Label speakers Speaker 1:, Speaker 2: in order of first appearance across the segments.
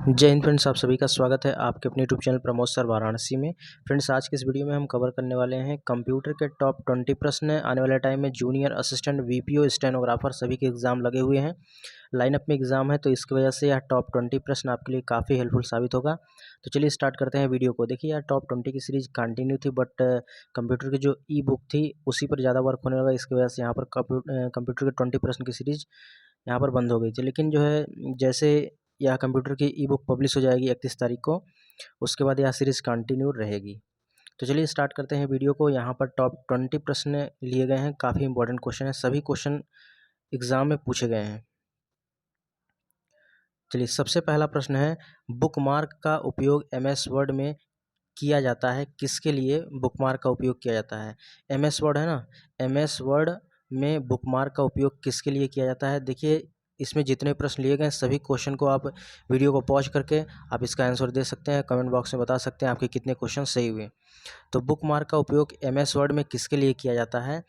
Speaker 1: जय हिंद फ्रेंड्स, आप सभी का स्वागत है आपके अपने YouTube channel Pramod sir Varanasi में। फ्रेंड्स, आज के इस वीडियो में हम कवर करने वाले हैं कंप्यूटर के टॉप 20 प्रश्न। आने वाले टाइम में जूनियर असिस्टेंट, वीपीओ, स्टेनोग्राफर सभी के एग्जाम लगे हुए हैं। लाइनअप में एग्जाम है, तो इसकी वजह से यह टॉप 20 प्रश्न आपके लिए काफ़ी हेल्पफुल साबित होगा। तो चलिए स्टार्ट करते हैं वीडियो को। देखिए, यह टॉप 20 की सीरीज कंटिन्यू थी, बट कंप्यूटर की जो ई बुक थी उसी पर ज़्यादा वर्क होने लगा। इसकी वजह से यहाँ पर कंप्यूटर के 20 प्रश्न की सीरीज यहाँ पर बंद हो गई थी। लेकिन जो है, जैसे यह कंप्यूटर की ई बुक पब्लिश हो जाएगी 31 तारीख को, उसके बाद यह सीरीज़ कंटिन्यू रहेगी। तो चलिए स्टार्ट करते हैं वीडियो को। यहाँ पर टॉप 20 प्रश्न लिए गए हैं, काफ़ी इंपॉर्टेंट क्वेश्चन है, सभी क्वेश्चन एग्जाम में पूछे गए हैं। चलिए, सबसे पहला प्रश्न है, बुकमार्क का उपयोग एमएस वर्ड में किया जाता है, किसके लिए बुकमार्क का उपयोग किया जाता है? एमएस वर्ड है ना, एमएस वर्ड में बुकमार्क का उपयोग किसके लिए किया जाता है? देखिए, इसमें जितने प्रश्न लिए गए हैं सभी क्वेश्चन को आप वीडियो को पॉज करके आप इसका आंसर दे सकते हैं, कमेंट बॉक्स में बता सकते हैं आपके कितने क्वेश्चन सही हुए। तो बुकमार्क का उपयोग एमएस वर्ड में किसके लिए किया जाता है?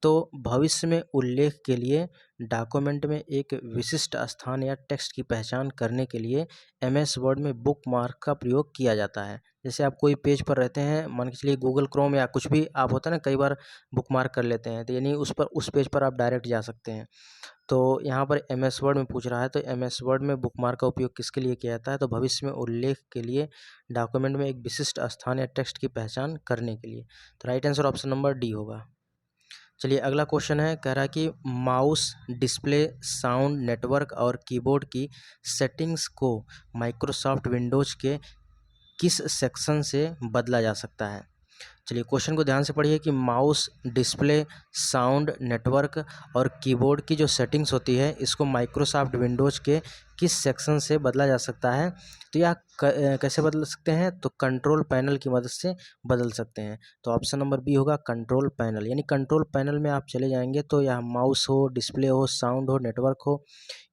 Speaker 1: तो भविष्य में उल्लेख के लिए, डॉक्यूमेंट में एक विशिष्ट स्थान या टेक्स्ट की पहचान करने के लिए एमएस वर्ड में बुकमार्क का प्रयोग किया जाता है। जैसे आप कोई पेज पर रहते हैं, मान के चलिए गूगल क्रोम या कुछ भी आप होता है ना, कई बार बुकमार्क कर लेते हैं, तो यानी उस पेज पर आप डायरेक्ट जा सकते हैं। तो यहाँ पर एमएस वर्ड में पूछ रहा है, तो एमएस वर्ड में बुकमार्क का उपयोग किसके लिए किया जाता है? तो भविष्य में उल्लेख के लिए, डॉक्यूमेंट में एक विशिष्ट स्थान या टेक्स्ट की पहचान करने के लिए। तो right answer option number D होगा। चलिए अगला क्वेश्चन है, कह रहा है कि माउस, डिस्प्ले, साउंड, नेटवर्क और कीबोर्ड की सेटिंग्स को माइक्रोसॉफ्ट विंडोज के किस सेक्शन से बदला जा सकता है? चलिए क्वेश्चन को ध्यान से पढ़िए कि माउस, डिस्प्ले, साउंड, नेटवर्क और कीबोर्ड की जो सेटिंग्स होती है, इसको माइक्रोसॉफ्ट विंडोज़ के किस सेक्शन से बदला जा सकता है? तो यह कैसे बदल सकते हैं? तो कंट्रोल पैनल की मदद से बदल सकते हैं। तो ऑप्शन नंबर बी होगा कंट्रोल पैनल। यानी कंट्रोल पैनल में आप चले जाएंगे तो यह माउस हो, डिस्प्ले हो, साउंड हो, नेटवर्क हो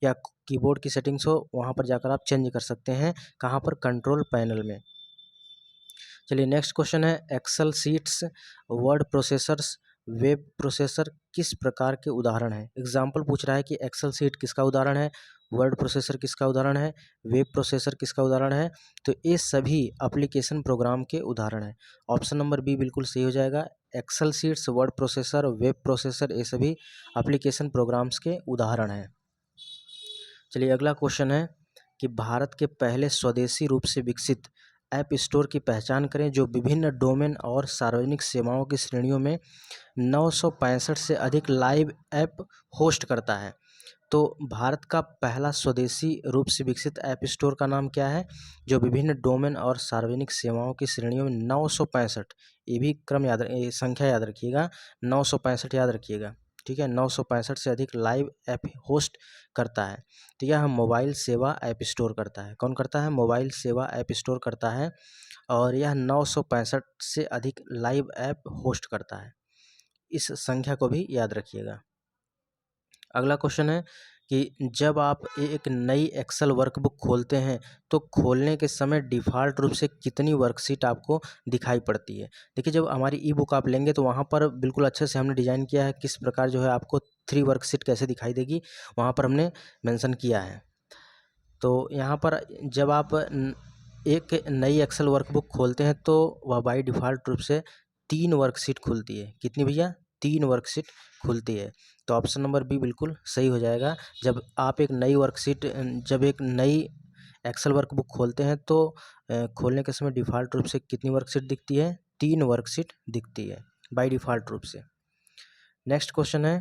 Speaker 1: या कीबोर्ड की सेटिंग्स हो, वहाँ पर जाकर आप चेंज कर सकते हैं। कहाँ पर? कंट्रोल पैनल में। चलिए नेक्स्ट क्वेश्चन है, Excel sheets, word processors, web processor किस प्रकार के उदाहरण हैं? एग्जाम्पल पूछ रहा है कि एक्सेल सीट किसका उदाहरण है, वर्ड प्रोसेसर किसका उदाहरण है, वेब प्रोसेसर किसका उदाहरण है? तो ये सभी एप्लीकेशन प्रोग्राम के उदाहरण हैं। ऑप्शन नंबर बी बिल्कुल सही हो जाएगा। Excel sheets, word processor, web processor, ये सभी एप्लीकेशन प्रोग्राम्स के उदाहरण हैं। चलिए अगला क्वेश्चन है कि भारत के पहले स्वदेशी रूप से विकसित ऐप स्टोर की पहचान करें जो विभिन्न डोमेन और सार्वजनिक सेवाओं की श्रेणियों में 965 से अधिक लाइव ऐप होस्ट करता है। तो भारत का पहला स्वदेशी रूप से विकसित ऐप स्टोर का नाम क्या है, जो विभिन्न डोमेन और सार्वजनिक सेवाओं की श्रेणियों में 965, ये भी ये संख्या याद रखिएगा, 965 याद रखिएगा, ठीक है। 965 से अधिक लाइव ऐप होस्ट करता है। तो यह मोबाइल सेवा ऐप स्टोर करता है। कौन करता है? मोबाइल सेवा ऐप स्टोर करता है, और यह 965 से अधिक लाइव ऐप होस्ट करता है। इस संख्या को भी याद रखिएगा। अगला क्वेश्चन है कि जब आप एक नई एक्सेल वर्कबुक खोलते हैं तो खोलने के समय डिफ़ॉल्ट रूप से कितनी वर्कशीट आपको दिखाई पड़ती है? देखिए, जब हमारी ई बुक आप लेंगे तो वहाँ पर बिल्कुल अच्छे से हमने डिज़ाइन किया है, किस प्रकार जो है आपको 3 वर्कशीट कैसे दिखाई देगी, वहाँ पर हमने मेंशन किया है। तो यहाँ पर जब आप एक नई एक्सेल वर्कबुक खोलते हैं तो वह बाय डिफ़ॉल्ट रूप से 3 वर्कशीट खुलती है। कितनी भैया? 3 वर्कशीट खुलती है। तो ऑप्शन नंबर बी बिल्कुल सही हो जाएगा। जब आप जब एक नई एक्सेल वर्कबुक खोलते हैं तो खोलने के समय डिफ़ॉल्ट रूप से कितनी वर्कशीट दिखती है? 3 वर्कशीट दिखती है बाय डिफ़ॉल्ट रूप से। नेक्स्ट क्वेश्चन है,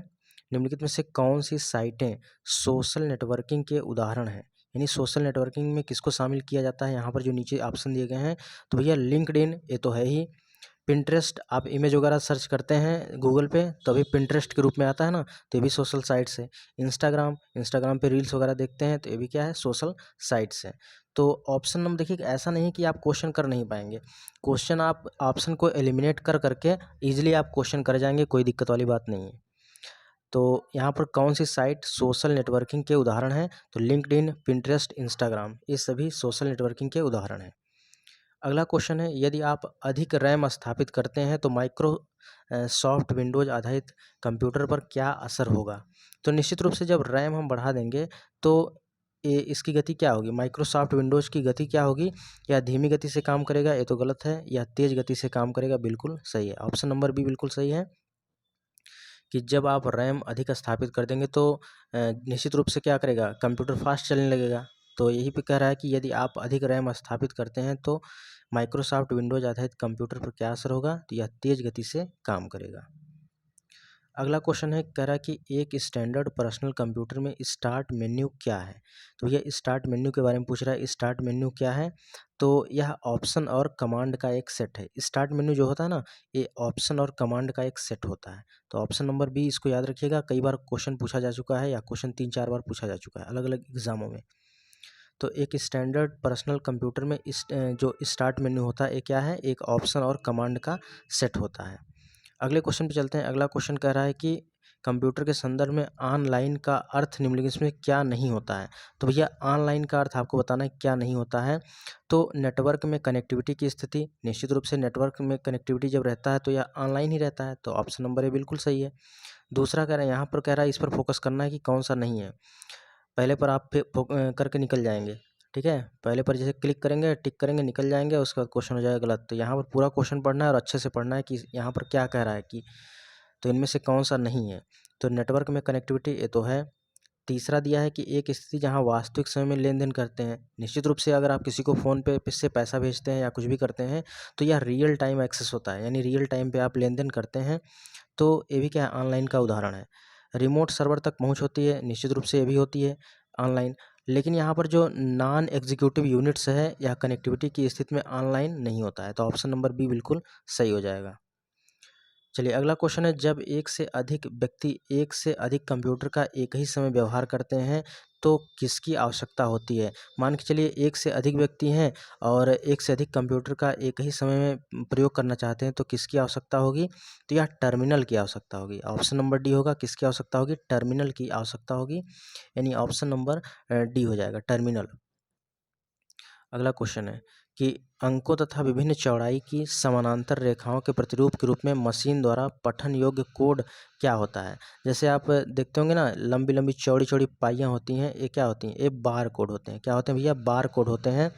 Speaker 1: निम्नलिखित में से कौन सी साइटें सोशल नेटवर्किंग के उदाहरण हैं? यानी सोशल नेटवर्किंग में किसको शामिल किया जाता है? यहाँ पर जो नीचे ऑप्शन दिए गए हैं, तो भैया लिंक्डइन ये तो है ही। पिंटरेस्ट, आप इमेज वगैरह सर्च करते हैं गूगल पे तो अभी पिंटरेस्ट के रूप में आता है ना, तो ये भी सोशल साइट्स है। इंस्टाग्राम पे रील्स वगैरह देखते हैं तो ये भी क्या है? सोशल साइट्स है। तो ऑप्शन नंबर देखिए, ऐसा नहीं कि आप क्वेश्चन कर नहीं पाएंगे, क्वेश्चन आप ऑप्शन को एलिमिनेट कर करके ईजिली आप क्वेश्चन कर जाएंगे, कोई दिक्कत वाली बात नहीं है। तो यहाँ पर कौन सी साइट सोशल नेटवर्किंग के उदाहरण हैं? तो लिंक्डइन, पिंटरेस्ट, इंस्टाग्राम, ये सभी सोशल नेटवर्किंग के उदाहरण हैं। अगला क्वेश्चन है, यदि आप अधिक रैम स्थापित करते हैं तो सॉफ्ट विंडोज आधारित कंप्यूटर पर क्या असर होगा? तो निश्चित रूप से जब रैम हम बढ़ा देंगे तो इसकी गति क्या होगी, माइक्रोसॉफ्ट विंडोज़ की गति क्या होगी, या धीमी गति से काम करेगा, ये तो गलत है, या तेज़ गति से काम करेगा, बिल्कुल सही है। ऑप्शन नंबर बी बिल्कुल सही है कि जब आप रैम अधिक स्थापित कर देंगे तो निश्चित रूप से क्या करेगा, कंप्यूटर फास्ट चलने लगेगा। तो यही पे कह रहा है कि यदि आप अधिक रैम स्थापित करते हैं तो माइक्रोसॉफ्ट विंडोज़ आधारित कंप्यूटर पर क्या असर होगा, तो यह तेज़ गति से काम करेगा। अगला क्वेश्चन है, कह रहा है कि एक स्टैंडर्ड पर्सनल कंप्यूटर में स्टार्ट मेन्यू क्या है। तो ये स्टार्ट मेन्यू के बारे में पूछ रहा है। स्टार्ट मेन्यू क्या है, तो यह ऑप्शन और कमांड का एक सेट है। स्टार्ट मेन्यू जो होता है ना, ये ऑप्शन और कमांड का एक सेट होता है। तो ऑप्शन नंबर बी इसको याद रखिएगा, कई बार क्वेश्चन पूछा जा चुका है, या क्वेश्चन 3-4 बार पूछा जा चुका है अलग अलग एग्जामों में। तो एक स्टैंडर्ड पर्सनल कंप्यूटर में जो स्टार्ट मेन्यू होता है, ये क्या है, एक ऑप्शन और कमांड का सेट होता है। अगले क्वेश्चन पे चलते हैं। अगला क्वेश्चन कह रहा है कि कंप्यूटर के संदर्भ में ऑनलाइन का अर्थ निम्नलिखित में क्या नहीं होता है। तो भैया ऑनलाइन का अर्थ आपको बताना है क्या नहीं होता है। तो नेटवर्क में कनेक्टिविटी की स्थिति, निश्चित रूप से नेटवर्क में कनेक्टिविटी जब रहता है तो यह ऑनलाइन ही रहता है, तो ऑप्शन नंबर ए बिल्कुल सही है। दूसरा कह रहा है, यहाँ पर कह रहा है इस पर फोकस करना है कि कौन सा नहीं है। पहले पर आप करके निकल जाएंगे, ठीक है, पहले पर जैसे क्लिक करेंगे, टिक करेंगे, निकल जाएंगे, उसके बाद क्वेश्चन हो जाएगा गलत। तो यहाँ पर पूरा क्वेश्चन पढ़ना है और अच्छे से पढ़ना है कि यहाँ पर क्या कह रहा है, कि तो इनमें से कौन सा नहीं है। तो नेटवर्क में कनेक्टिविटी ये तो है। तीसरा दिया है कि एक स्थिति जहाँ वास्तविक समय में लेन देन करते हैं। निश्चित रूप से अगर आप किसी को फ़ोन पे से पैसा भेजते हैं या कुछ भी करते हैं तो यह रियल टाइम एक्सेस होता है, यानी रियल टाइम पे आप लेन देन करते हैं। तो ये भी क्या है, ऑनलाइन का उदाहरण है। रिमोट सर्वर तक पहुंच होती है, निश्चित रूप से ये भी होती है ऑनलाइन। लेकिन यहाँ पर जो नॉन एग्जीक्यूटिव यूनिट्स है या कनेक्टिविटी की स्थिति में ऑनलाइन नहीं होता है। तो ऑप्शन नंबर बी बिल्कुल सही हो जाएगा। चलिए अगला क्वेश्चन है, जब एक से अधिक व्यक्ति एक से अधिक कंप्यूटर का एक ही समय व्यवहार करते हैं तो किसकी आवश्यकता होती है। मान के चलिए एक से अधिक व्यक्ति हैं और एक से अधिक कंप्यूटर का एक ही समय में प्रयोग करना चाहते हैं तो किसकी आवश्यकता होगी, तो यह टर्मिनल की आवश्यकता होगी। ऑप्शन नंबर डी होगा, किसकी आवश्यकता होगी, टर्मिनल की आवश्यकता होगी, यानी ऑप्शन नंबर डी हो जाएगा, टर्मिनल। अगला क्वेश्चन है कि अंकों तथा विभिन्न चौड़ाई की समानांतर रेखाओं के प्रतिरूप के रूप में मशीन द्वारा पठन योग्य कोड क्या होता है। जैसे आप देखते होंगे ना, लंबी लंबी चौड़ी चौड़ी पाइयाँ होती हैं, ये क्या होती हैं, ये बार कोड होते हैं। क्या होते हैं भैया, बार कोड होते हैं।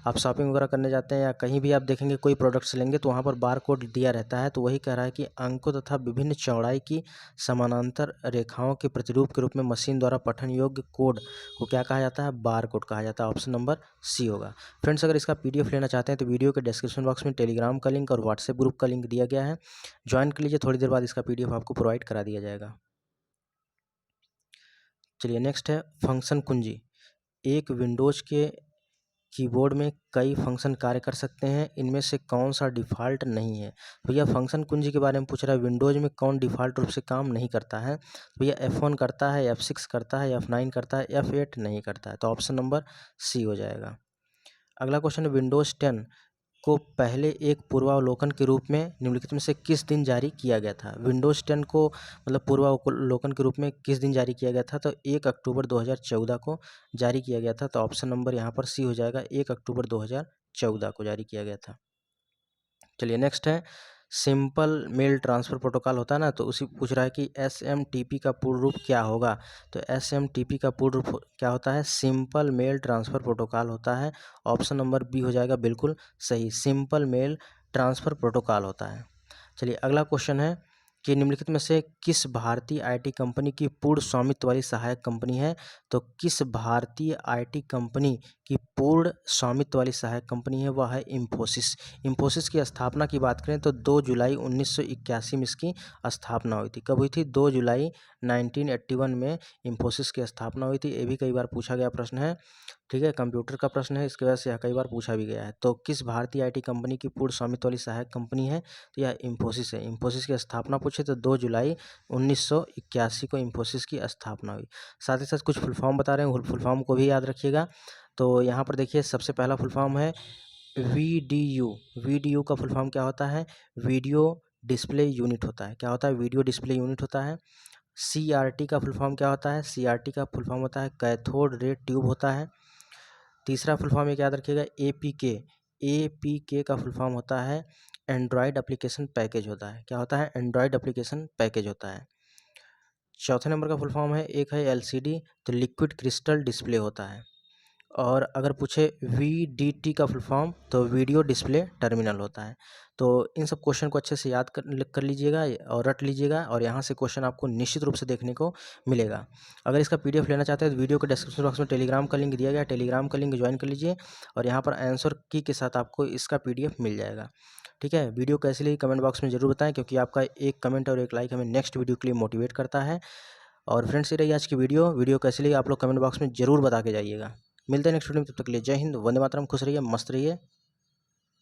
Speaker 1: आप शॉपिंग वगैरह करने जाते हैं या कहीं भी आप देखेंगे कोई प्रोडक्ट्स लेंगे तो वहाँ पर बार कोड दिया रहता है। तो वही कह रहा है कि अंकों तथा विभिन्न चौड़ाई की समानांतर रेखाओं के प्रतिरूप के रूप में मशीन द्वारा पठन योग्य कोड को क्या कहा जाता है, बार कोड कहा जाता है। ऑप्शन नंबर सी होगा। फ्रेंड्स अगर इसका पीडीएफ लेना चाहते हैं तो वीडियो के डिस्क्रिप्शन बॉक्स में टेलीग्राम का लिंक और व्हाट्सएप ग्रुप का लिंक दिया गया है, ज्वाइन कर लीजिए। थोड़ी देर बाद इसका पीडीएफ आपको प्रोवाइड करा दिया जाएगा। चलिए नेक्स्ट है फंक्शन कुंजी। एक विंडोज के कीबोर्ड में कई फंक्शन कार्य कर सकते हैं, इनमें से कौन सा डिफ़ॉल्ट नहीं है। भैया फंक्शन कुंजी के बारे में पूछ रहा है, विंडोज़ में कौन डिफ़ॉल्ट रूप से काम नहीं करता है। भैया F1 करता है, F6 करता है, F9 करता है, F8 नहीं करता है। तो ऑप्शन नंबर सी हो जाएगा। अगला क्वेश्चन है, विंडोज़ 10 को पहले एक पूर्वावलोकन के रूप में निम्नलिखित में से किस दिन जारी किया गया था। विंडोज़ 10 को मतलब पूर्वावलोकन के रूप में किस दिन जारी किया गया था, तो 1 अक्टूबर 2014 को जारी किया गया था। तो ऑप्शन नंबर यहाँ पर सी हो जाएगा, 1 अक्टूबर 2014 को जारी किया गया था। चलिए नेक्स्ट है, सिंपल मेल ट्रांसफ़र प्रोटोकॉल होता है ना, तो उसी पूछ रहा है कि SMTP का पूर्ण रूप क्या होगा। तो SMTP का पूर्ण रूप क्या होता है, सिंपल मेल ट्रांसफ़र प्रोटोकॉल होता है। ऑप्शन नंबर बी हो जाएगा बिल्कुल सही, सिंपल मेल ट्रांसफ़र प्रोटोकॉल होता है। चलिए अगला क्वेश्चन है कि निम्नलिखित में से किस भारतीय आईटी कंपनी की पूर्ण स्वामित्व वाली सहायक कंपनी है। तो किस भारतीय आईटी कंपनी की पूर्ण स्वामित्व वाली सहायक कंपनी है, वह है इन्फोसिस। इन्फोसिस की स्थापना की बात करें तो 2 जुलाई 1981 में इसकी स्थापना हुई थी। कब हुई थी, 2 जुलाई 1981 में इन्फोसिस की स्थापना हुई थी। ये भी कई बार पूछा गया प्रश्न है, ठीक है, कंप्यूटर का प्रश्न है, इसकी वजह से यह कई बार पूछा भी गया है। तो किस भारतीय आईटी कंपनी की पूर्ण स्वामित्व वाली सहायक कंपनी है, तो यह इन्फोसिस है। इन्फोसिस की स्थापना पूछे तो 2 जुलाई 1981 को इन्फोसिस की स्थापना हुई। साथ ही साथ कुछ फुल फॉर्म बता रहे हैं, फुल फॉर्म को भी याद रखिएगा। तो यहाँ पर देखिए सबसे पहला फुल फॉर्म है VDU। VDU का फुल फॉर्म क्या होता है, वीडियो डिस्प्ले यूनिट होता है। क्या होता है, वीडियो डिस्प्ले यूनिट होता है। CRT का फुल फॉर्म क्या होता है, CRT का फुल फॉर्म होता है कैथोड रे ट्यूब होता है। तीसरा फुल फॉर्म एक याद रखिएगा APK। APK का फुल फॉर्म होता है एंड्रॉयड एप्लीकेशन पैकेज होता है। क्या होता है, एंड्रॉयड एप्लीकेशन पैकेज होता है। चौथे नंबर का फुल फॉर्म है, एक है एलसीडी, तो लिक्विड क्रिस्टल डिस्प्ले होता है। और अगर पूछे वीडीटी का फुल फॉर्म, तो वीडियो डिस्प्ले टर्मिनल होता है। तो इन सब क्वेश्चन को अच्छे से याद कर लीजिएगा और रट लीजिएगा, और यहाँ से क्वेश्चन आपको निश्चित रूप से देखने को मिलेगा। अगर इसका पीडीएफ लेना चाहते हैं तो वीडियो के डिस्क्रिप्शन बॉक्स में टेलीग्राम का लिंक दिया गया है, टेलीग्राम का लिंक ज्वाइन कर लीजिए, और यहाँ पर आंसर की के साथ आपको इसका पीडीएफ मिल जाएगा। ठीक है, वीडियो कैसी लगी कमेंट बॉक्स में ज़रूर बताएं, क्योंकि आपका एक कमेंट और एक लाइक हमें नेक्स्ट वीडियो के लिए मोटिवेट करता है। और फ्रेंड्स, ये रही आज की वीडियो कैसी लगी आप लोग कमेंट बॉक्स में ज़रूर बता के जाइएगा। मिलते हैं नेक्स्ट वीडियो में, तब तक के लिए जय हिंद, वंदे मातरम, खुश रहिए, मस्त रहिए।